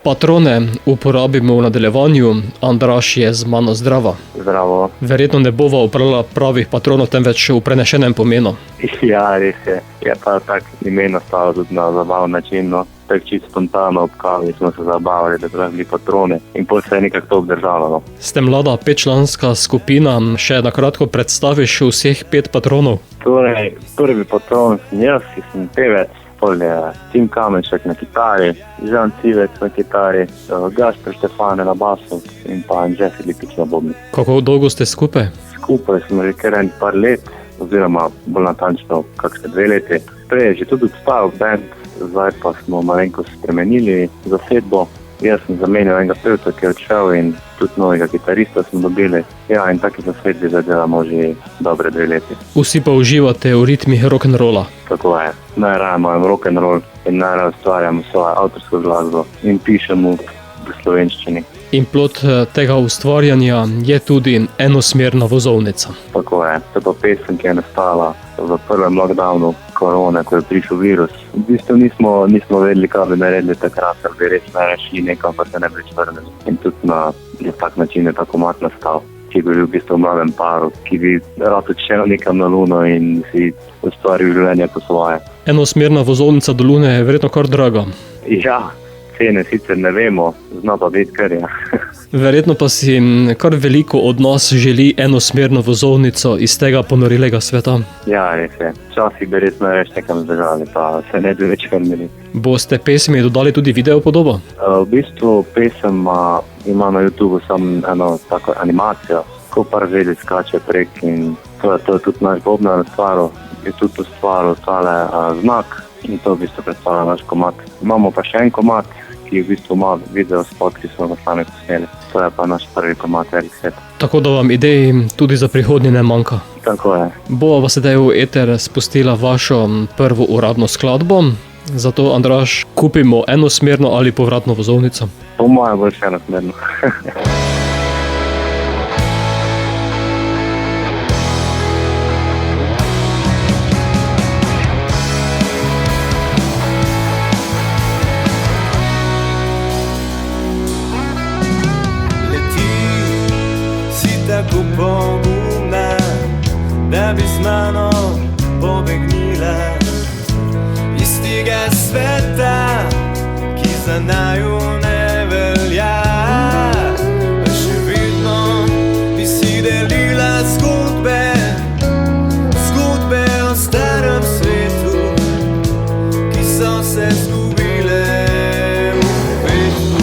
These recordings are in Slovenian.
Patrone uporabimo v nadaljevanju. Andraž je z mano zdrava. Zdravo. Verjetno ne bova uporabljala pravih patronov, temveč v prenešenem pomenu. Ja, res je. Je pa tak ime nastalo tudi na zabaven način, no. Tako čisto spontano ob kavi smo se zabavali, da bi bili patrone in potem se je nekako to obdržalo, no. Ste mlada 5-članska skupina, še na kratko predstaviš vseh 5 patronov? Torej, prvi patron sem jaz, ki sem pevec, pol je Tim Kamenšek na kitari, Žan Civec na kitari, Gašper Štefane na basu in pa Anže Filipič na bobni. Kako dolgo ste skupaj? Skupaj smo že kar en par let, oziroma bolj natančno kakšne 2 leti. Prej je že tudi obstajal band, zdaj pa smo malenkost spremenili zasedbo. Jaz sem zamenjal enega pevca, ki je odšel, in tudi novega kitarista smo dobili. Ja, in taki zasedbi zdaj delamo že dobre 2 leti. Vsi pa uživate v ritmih rock'n'rolla. Tako je. Najraje imam rock'n'roll in najraje ustvarjam svojo avtorsko glasbo in pišem v slovenščini. In plod tega ustvarjanja je tudi enosmerna vozovnica. Tako je. To je pa pesem, ki je nastala v prvem lockdownu korone, ko je prišel virus. V bistvu nismo vedeli, kaj bi naredili takrat, ker bi res najrešili nekam, pa se ne bi vrnili. In tudi na tak način je ta komad nastal, ki bi bil v bistvu v mladem paru, ki bi rad odšel nekam na Luno in si ustvaril življenje po svoje. Enosmerna vozovnica do Lune je verjetno kar draga. Ja, cene sicer ne vemo, zna pa biti kar je. Verjetno pa si kar veliko od nas želi enosmerno vozovnico iz tega ponorilega sveta. Ja, res je. Včasih bi res največ nekam zdržali, pa se ne bi več vrnili. Boste pesmi dodali tudi video podobo? V bistvu pesem ima na YouTubeu samo eno tako animacijo, ko par želi skače prek, in to je tudi naš bobnar ustvaril, je tudi ustvaril tale znak in to v bistvu predstavlja naš komad. Imamo pa še en komad, ki je v bistvu ima video spot, ki smo ga sami posneli. To je pa naš prvi komad Velik svet. Tako da vam idej tudi za prihodnje ne manjka. Tako je. Bova pa sedaj v eter spustila vašo prvo uradno skladbo. Zato, Andraž, kupimo enosmerno ali povratno vozovnico? Po mojem bolj še enosmerno. Tako pogumna, da bi z mano pobegnila iz tega sveta, ki za naju ne velja. A še vedno bi si delila zgodbe o starem svetu, ki so se zgubile v vetru.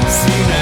si